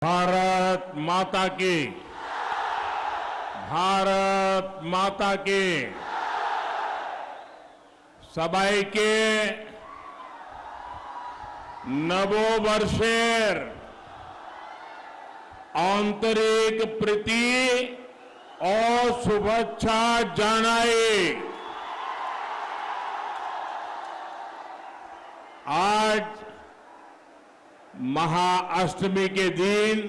भारत माता की, भारत माता की। सबाइके नवो वर्षेर आंतरिक प्रीति और शुभेच्छा जानाई। आज महाअष्टमी के दिन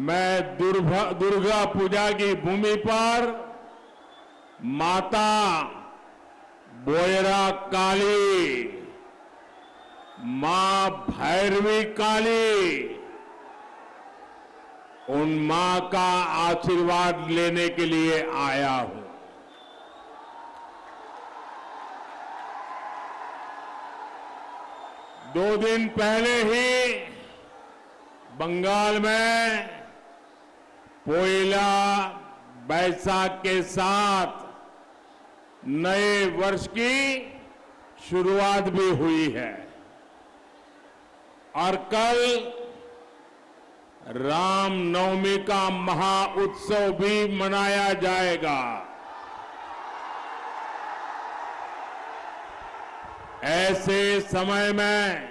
मैं दुर्गा पूजा की भूमि पर माता बोयरा काली, मां भैरवी काली, उन मां का आशीर्वाद लेने के लिए आया हूं। दो दिन पहले ही बंगाल में पोइला बैसाख के साथ नए वर्ष की शुरुआत भी हुई है और कल रामनवमी का महाउत्सव भी मनाया जाएगा। ऐसे समय में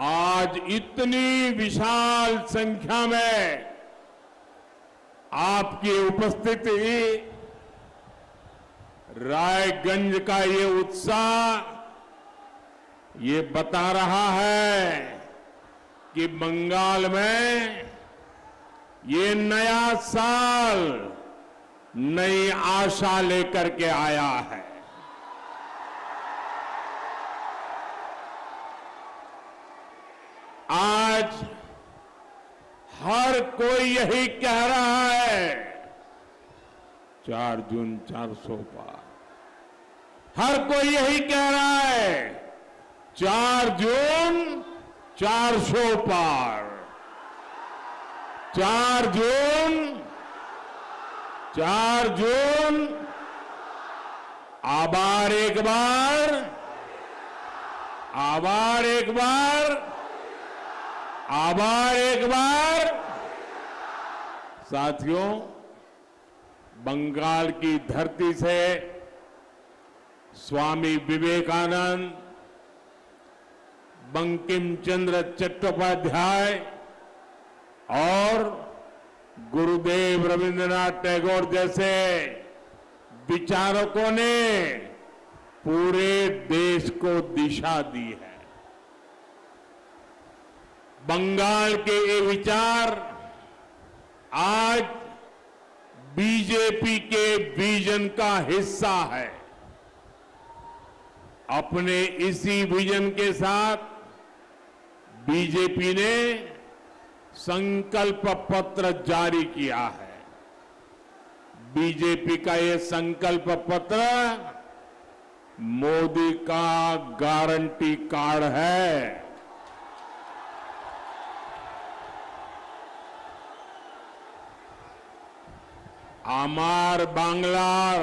आज इतनी विशाल संख्या में आपकी उपस्थिति, रायगंज का ये उत्साह ये बता रहा है कि बंगाल में ये नया साल नई आशा लेकर के आया है। आज हर कोई यही कह रहा है 4 जून 400 पार। हर कोई यही कह रहा है 4 जून 400 पार। 4 जून आभार एक बार, आभार एक बार, आभार एक बार। साथियों, बंगाल की धरती से स्वामी विवेकानंद, बंकिम चंद्र चट्टोपाध्याय और गुरुदेव रविंद्रनाथ टैगोर जैसे विचारकों ने पूरे देश को दिशा दी है। बंगाल के ये विचार आज बीजेपी के विजन का हिस्सा है। अपने इसी विजन के साथ बीजेपी ने संकल्प पत्र जारी किया है। बीजेपी का ये संकल्प पत्र मोदी का गारंटी कार्ड है। आमार बांग्लार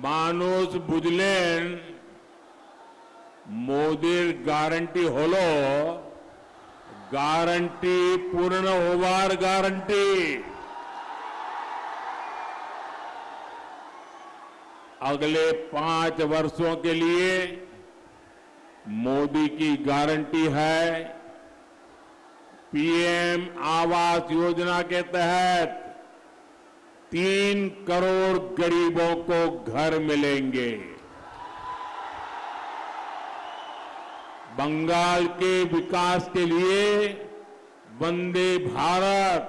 मानुष बुझलेन मोदीर गारंटी हलो गारंटी पूर्ण होवार गारंटी। अगले 5 वर्षों के लिए मोदी की गारंटी है। पीएम आवास योजना के तहत 3 करोड़ गरीबों को घर मिलेंगे। बंगाल के विकास के लिए वंदे भारत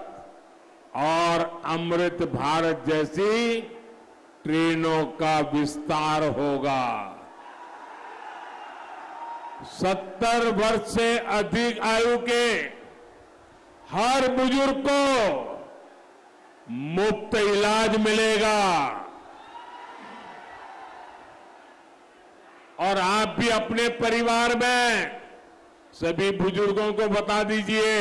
और अमृत भारत जैसी ट्रेनों का विस्तार होगा। 70 वर्ष से अधिक आयु के हर बुजुर्ग को मुफ्त इलाज मिलेगा। और आप भी अपने परिवार में सभी बुजुर्गों को बता दीजिए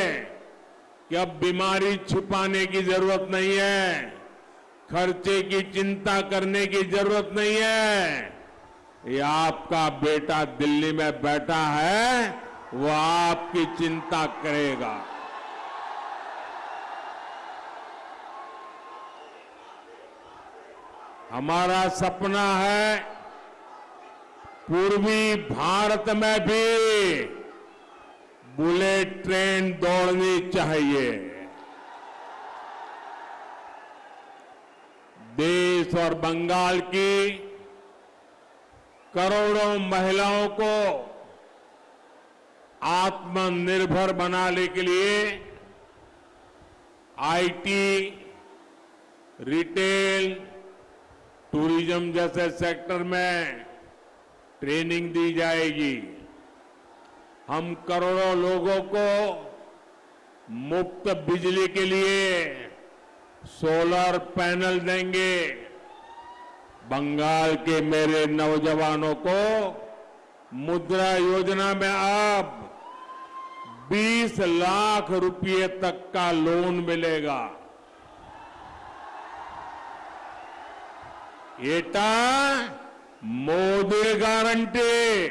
कि अब बीमारी छुपाने की जरूरत नहीं है, खर्चे की चिंता करने की जरूरत नहीं है। ये आपका बेटा दिल्ली में बैठा है, वो आपकी चिंता करेगा। हमारा सपना है पूर्वी भारत में भी बुलेट ट्रेन दौड़नी चाहिए। देश और बंगाल की करोड़ों महिलाओं को आत्मनिर्भर बनाने के लिए आईटी, रिटेल, टूरिज्म जैसे सेक्टर में ट्रेनिंग दी जाएगी। हम करोड़ों लोगों को मुफ्त बिजली के लिए सोलर पैनल देंगे। बंगाल के मेरे नौजवानों को मुद्रा योजना में अब 20 लाख रुपए तक का लोन मिलेगा। एटा मोदी गारंटी।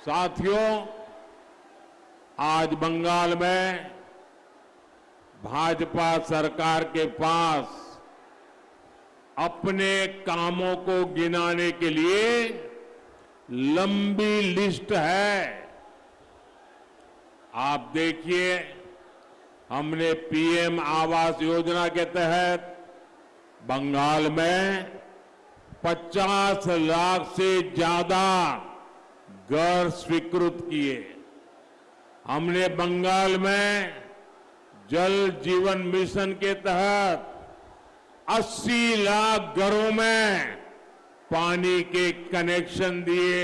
साथियों, आज बंगाल में भाजपा सरकार के पास अपने कामों को गिनाने के लिए लंबी लिस्ट है। आप देखिए, हमने पीएम आवास योजना के तहत बंगाल में 50 लाख से ज्यादा घर स्वीकृत किए। हमने बंगाल में जल जीवन मिशन के तहत 80 लाख घरों में पानी के कनेक्शन दिए।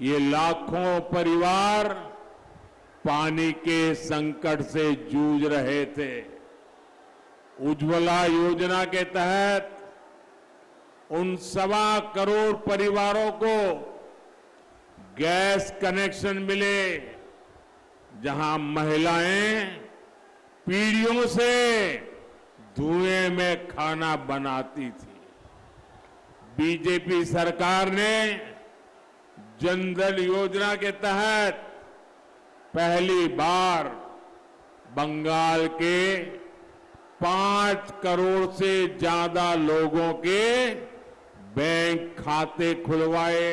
ये लाखों परिवार पानी के संकट से जूझ रहे थे। उज्ज्वला योजना के तहत उन 1.25 करोड़ परिवारों को गैस कनेक्शन मिले जहां महिलाएं पीढ़ियों से धुएं में खाना बनाती थी। बीजेपी सरकार ने जनधन योजना के तहत पहली बार बंगाल के 5 करोड़ से ज्यादा लोगों के बैंक खाते खुलवाए।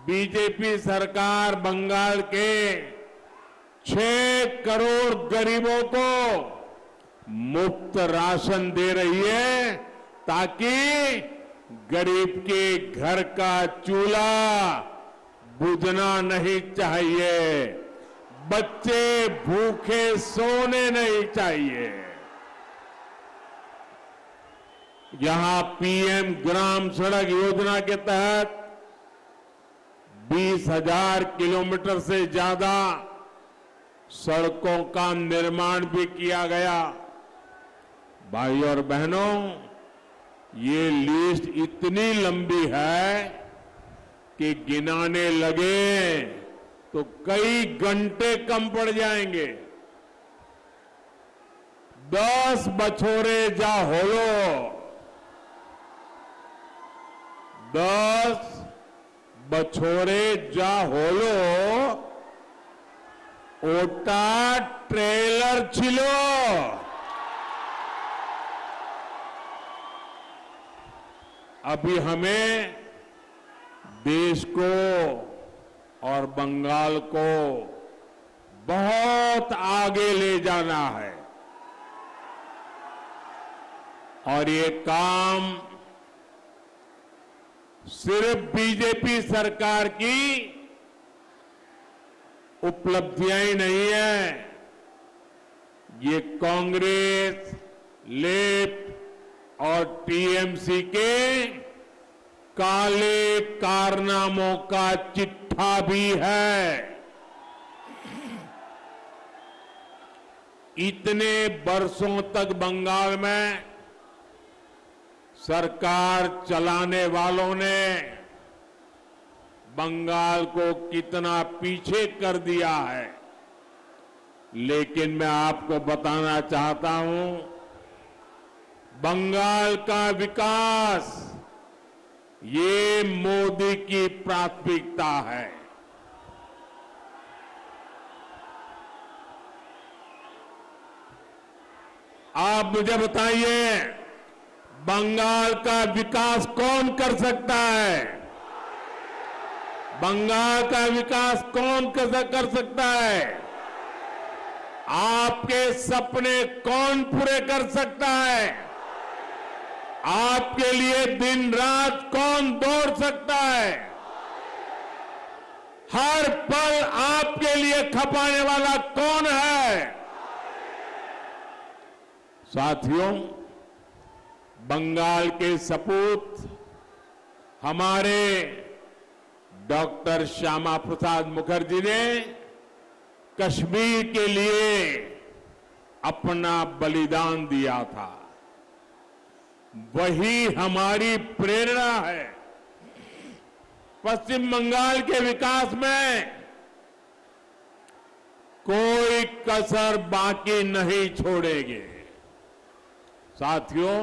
बीजेपी सरकार बंगाल के 6 करोड़ गरीबों को मुफ्त राशन दे रही है ताकि गरीब के घर का चूल्हा बुझना नहीं चाहिए, बच्चे भूखे सोने नहीं चाहिए। यहां पीएम ग्राम सड़क योजना के तहत 20,000 किलोमीटर से ज्यादा सड़कों का निर्माण भी किया गया। भाइयों और बहनों, ये लिस्ट इतनी लंबी है कि गिनाने लगे तो कई घंटे कम पड़ जाएंगे। 10 बछोरे जा होलो, 10 बछोरे जा होलो, ओटा ट्रेलर छिलो। अभी हमें देश को और बंगाल को बहुत आगे ले जाना है और ये काम सिर्फ बीजेपी सरकार की उपलब्धियां ही नहीं है, ये कांग्रेस, लेफ्ट और टीएमसी के काले कारनामों का चिट्ठा भी है। इतने वर्षों तक बंगाल में सरकार चलाने वालों ने बंगाल को कितना पीछे कर दिया है, लेकिन मैं आपको बताना चाहता हूं, बंगाल का विकास ये मोदी की प्राथमिकता है। आप मुझे बताइए, बंगाल का विकास कौन कर सकता है? बंगाल का विकास कौन कर सकता है? आपके सपने कौन पूरे कर सकता है? आपके लिए दिन रात कौन दौड़ सकता है? हर पल आपके लिए खपाने वाला कौन है? साथियों, बंगाल के सपूत हमारे डॉक्टर श्यामा प्रसाद मुखर्जी ने कश्मीर के लिए अपना बलिदान दिया था। वही हमारी प्रेरणा है। पश्चिम बंगाल के विकास में कोई कसर बाकी नहीं छोड़ेंगे। साथियों,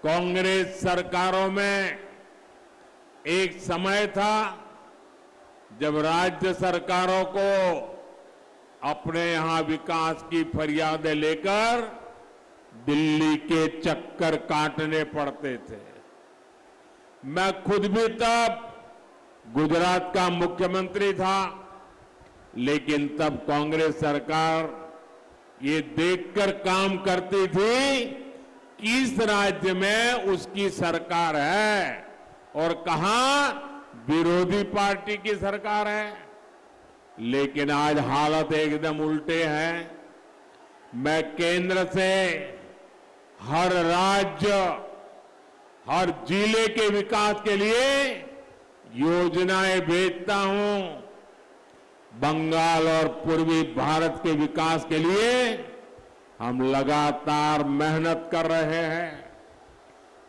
कांग्रेस सरकारों में एक समय था जब राज्य सरकारों को अपने यहां विकास की फरियादें लेकर दिल्ली के चक्कर काटने पड़ते थे। मैं खुद भी तब गुजरात का मुख्यमंत्री था, लेकिन तब कांग्रेस सरकार ये देखकर काम करती थी कि इस राज्य में उसकी सरकार है और कहां विरोधी पार्टी की सरकार है। लेकिन आज हालत एकदम उल्टे हैं। मैं केंद्र से हर राज्य, हर जिले के विकास के लिए योजनाएं भेजता हूं। बंगाल और पूर्वी भारत के विकास के लिए हम लगातार मेहनत कर रहे हैं।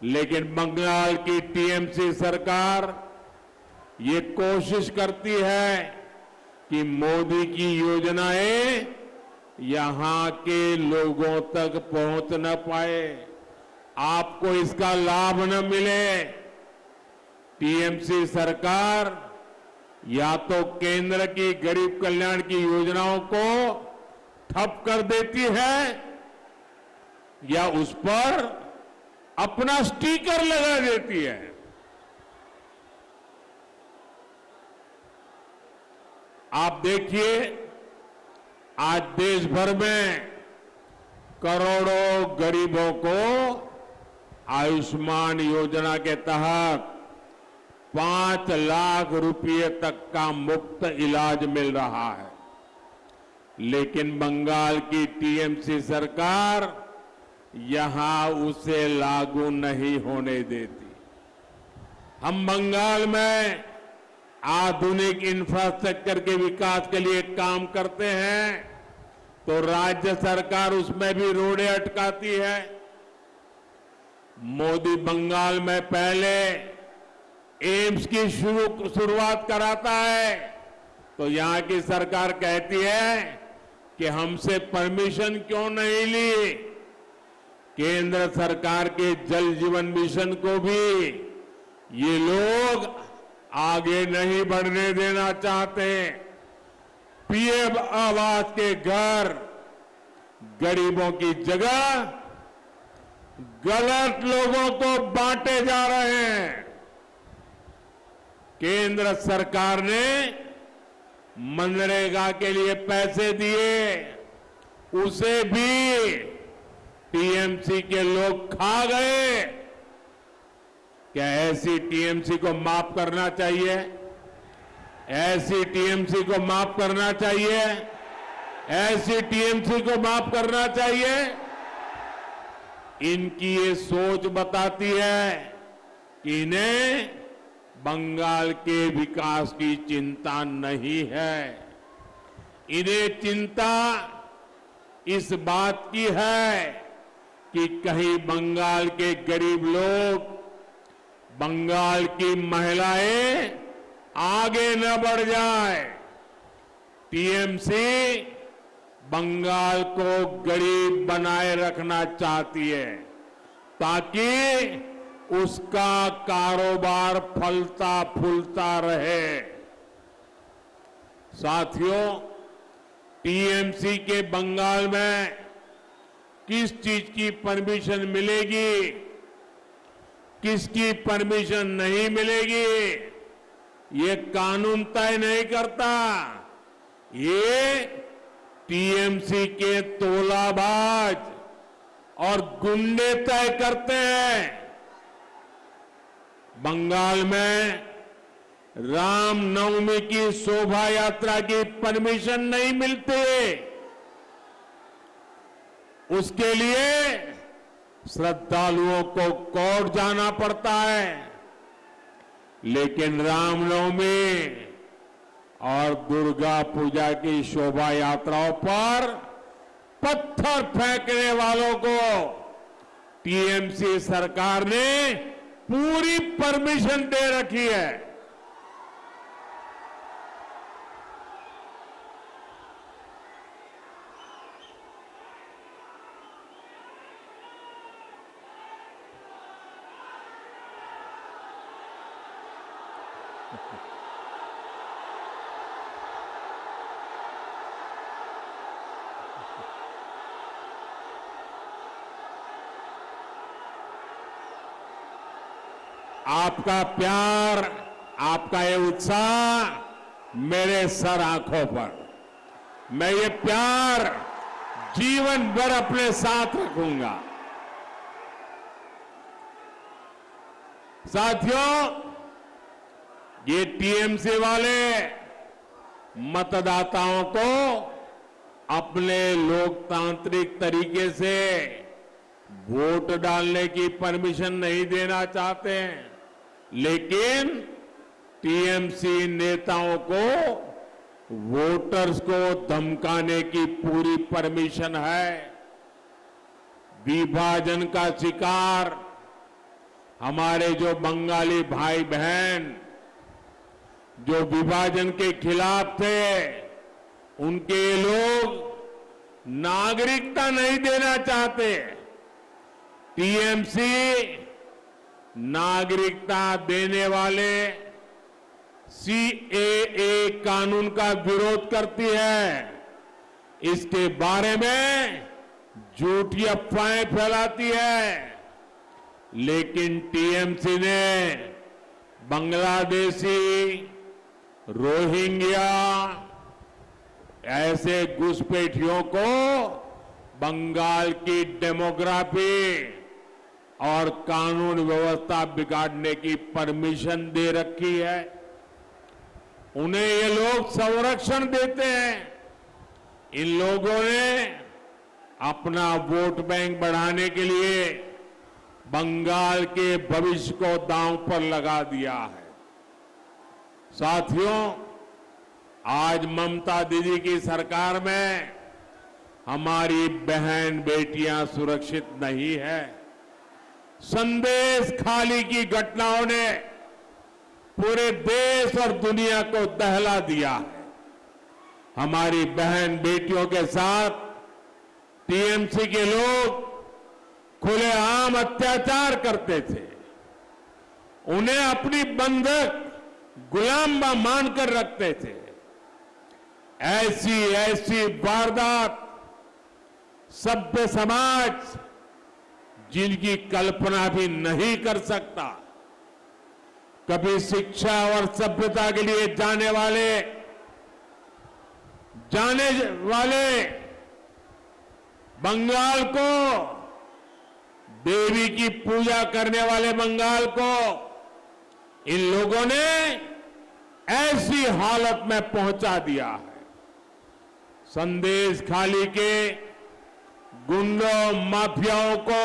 लेकिन बंगाल की टीएमसी सरकार ये कोशिश करती है कि मोदी की योजनाएं यहां के लोगों तक पहुंच न पाए, आपको इसका लाभ न मिले। टीएमसी सरकार या तो केंद्र की गरीब कल्याण की योजनाओं को ठप कर देती है या उस पर अपना स्टिकर लगा देती है। आप देखिए, आज देश भर में करोड़ों गरीबों को आयुष्मान योजना के तहत 5 लाख रुपए तक का मुफ्त इलाज मिल रहा है। लेकिन बंगाल की टीएमसी सरकार यहां उसे लागू नहीं होने देती। हम बंगाल में आधुनिक इंफ्रास्ट्रक्चर के विकास के लिए काम करते हैं तो राज्य सरकार उसमें भी रोड़े अटकाती है। मोदी बंगाल में पहले एम्स की शुरुआत कराता है तो यहां की सरकार कहती है कि हमसे परमिशन क्यों नहीं ली। केंद्र सरकार के जल जीवन मिशन को भी ये लोग आगे नहीं बढ़ने देना चाहते। पीएम आवास के घर गरीबों की जगह गलत लोगों को बांटे जा रहे हैं। केंद्र सरकार ने मनरेगा के लिए पैसे दिए, उसे भी टीएमसी के लोग खा गए। क्या ऐसी टीएमसी को माफ करना चाहिए? ऐसी टीएमसी को माफ करना चाहिए? ऐसी टीएमसी को माफ करना चाहिए? इनकी ये सोच बताती है कि इन्हें बंगाल के विकास की चिंता नहीं है। इन्हें चिंता इस बात की है कि कहीं बंगाल के गरीब लोग, बंगाल की महिलाएं आगे न बढ़ जाए। टीएमसी बंगाल को गरीब बनाए रखना चाहती है ताकि उसका कारोबार फलता फूलता रहे। साथियों, टीएमसी के बंगाल में किस चीज की परमिशन मिलेगी, किसकी परमिशन नहीं मिलेगी, ये कानून तय नहीं करता। ये टीएमसी के तोलाबाज और गुंडे तय करते हैं। बंगाल में रामनवमी की शोभा यात्रा की परमिशन नहीं मिलती। उसके लिए श्रद्धालुओं को कोर्ट जाना पड़ता है। लेकिन रामनवमी और दुर्गा पूजा की शोभा यात्राओं पर पत्थर फेंकने वालों को टीएमसी सरकार ने पूरी परमिशन दे रखी है। आपका प्यार, आपका ये उत्साह मेरे सर आंखों पर, मैं ये प्यार जीवन भर अपने साथ रखूंगा। साथियों, ये टीएमसी वाले मतदाताओं को अपने लोकतांत्रिक तरीके से वोट डालने की परमिशन नहीं देना चाहते हैं, लेकिन टीएमसी नेताओं को वोटर्स को धमकाने की पूरी परमिशन है। विभाजन का शिकार हमारे जो बंगाली भाई बहन जो विभाजन के खिलाफ थे, उनके लोग नागरिकता नहीं देना चाहते। टीएमसी नागरिकता देने वाले सीएए कानून का विरोध करती है। इसके बारे में झूठी अफवाहें फैलाती है। लेकिन टीएमसी ने बांग्लादेशी, रोहिंग्या ऐसे घुसपैठियों को बंगाल की डेमोग्राफी और कानून व्यवस्था बिगाड़ने की परमिशन दे रखी है। उन्हें ये लोग संरक्षण देते हैं। इन लोगों ने अपना वोट बैंक बढ़ाने के लिए बंगाल के भविष्य को दांव पर लगा दिया है। साथियों, आज ममता दीदी की सरकार में हमारी बहन बेटियां सुरक्षित नहीं है। संदेश खाली की घटनाओं ने पूरे देश और दुनिया को दहला दिया है। हमारी बहन बेटियों के साथ टीएमसी के लोग खुलेआम अत्याचार करते थे। उन्हें अपनी बंधक गुलाम मानकर रखते थे। ऐसी वारदात सभ्य समाज जिनकी कल्पना भी नहीं कर सकता। कभी शिक्षा और सभ्यता के लिए जाने वाले बंगाल को, देवी की पूजा करने वाले बंगाल को इन लोगों ने ऐसी हालत में पहुंचा दिया है। संदेश खाली के गुंडों, माफियाओं को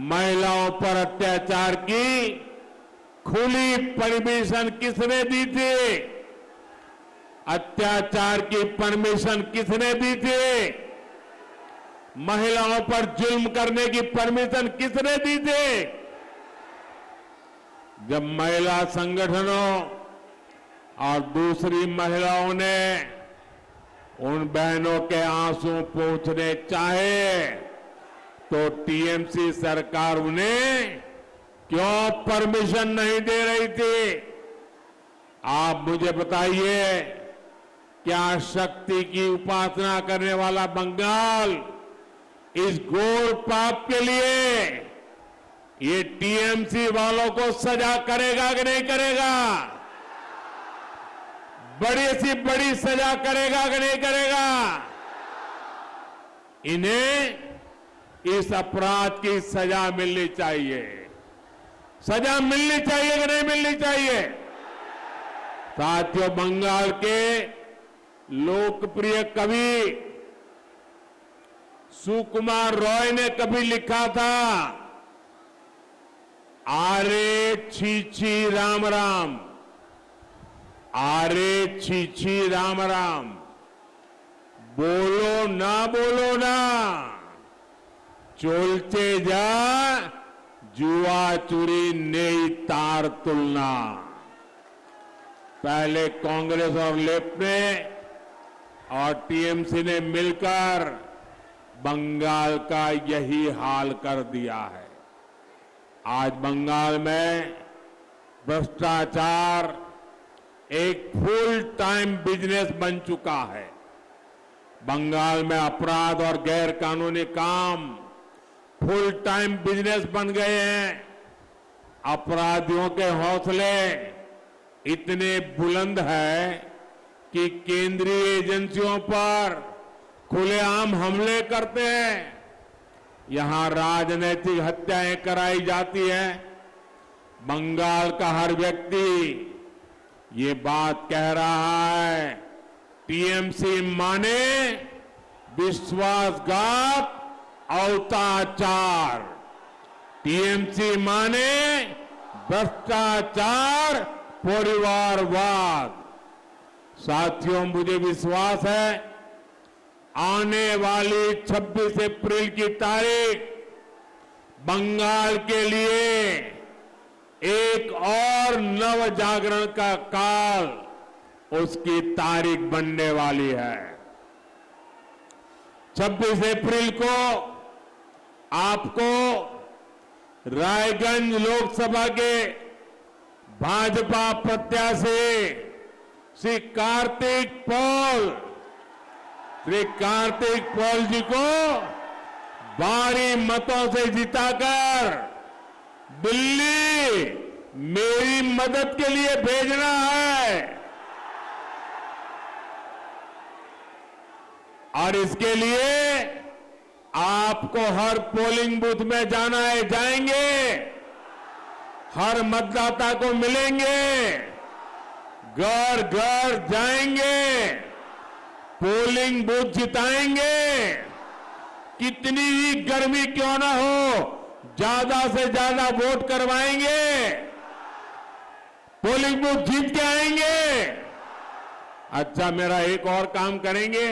महिलाओं पर अत्याचार की खुली परमिशन किसने दी थी? अत्याचार की परमिशन किसने दी थी? महिलाओं पर जुल्म करने की परमिशन किसने दी थी? जब महिला संगठनों और दूसरी महिलाओं ने उन बहनों के आंसू पोंछने चाहे तो टीएमसी सरकार उन्हें क्यों परमिशन नहीं दे रही थी? आप मुझे बताइए, क्या शक्ति की उपासना करने वाला बंगाल इस घोर पाप के लिए ये टीएमसी वालों को सजा करेगा कि नहीं करेगा? बड़ी सी बड़ी सजा करेगा कि नहीं करेगा? इन्हें इस अपराध की सजा मिलनी चाहिए। सजा मिलनी चाहिए कि नहीं मिलनी चाहिए? साथियों, बंगाल के लोकप्रिय कवि सुकुमार रॉय ने कभी लिखा था, आरे छी राम राम, आरे छी राम राम, बोलो ना, चोलचे जा जुआ चुरी नेई तार तुलना। पहले कांग्रेस और लेफ्ट ने और टीएमसी ने मिलकर बंगाल का यही हाल कर दिया है। आज बंगाल में भ्रष्टाचार एक फुल टाइम बिजनेस बन चुका है। बंगाल में अपराध और गैर कानूनी काम फुल टाइम बिजनेस बन गए हैं। अपराधियों के हौसले इतने बुलंद है कि केंद्रीय एजेंसियों पर खुलेआम हमले करते हैं। यहां राजनीतिक हत्याएं कराई जाती है। बंगाल का हर व्यक्ति ये बात कह रहा है, टीएमसी माने विश्वासघात, अवताचार, टीएमसी माने भ्रष्टाचार, परिवारवाद। साथियों, मुझे विश्वास है आने वाली 26 अप्रैल की तारीख बंगाल के लिए एक और नव जागरण का काल उसकी तारीख बनने वाली है। 26 अप्रैल को आपको रायगंज लोकसभा के भाजपा प्रत्याशी श्री कार्तिक पॉल जी को भारी मतों से जिताकर दिल्ली मेरी मदद के लिए भेजना है। और इसके लिए आपको हर पोलिंग बूथ में जाना है, जाएंगे, हर मतदाता को मिलेंगे, घर घर जाएंगे, पोलिंग बूथ जिताएंगे। कितनी ही गर्मी क्यों ना हो, ज्यादा से ज्यादा वोट करवाएंगे, पोलिंग बूथ जीत के आएंगे। अच्छा, मेरा एक और काम करेंगे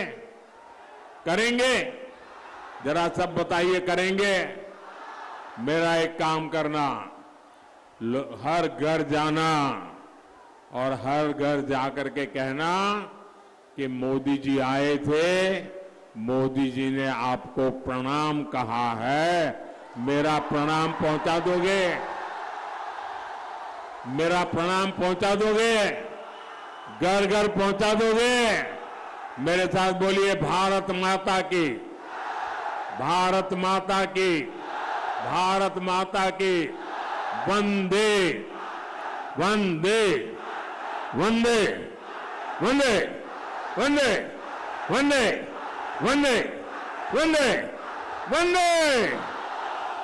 जरा सब बताइए, करेंगे? मेरा एक काम करना, हर घर जाना और हर घर जाकर के कहना कि मोदी जी आए थे, मोदी जी ने आपको प्रणाम कहा है, मेरा प्रणाम पहुंचा दोगे? मेरा प्रणाम पहुंचा दोगे? घर घर पहुंचा दोगे? मेरे साथ बोलिए, भारत माता की, भारत माता की, भारत माता की, वंदे वंदे वंदे वंदे वंदे वंदे वंदे वंदे वंदे।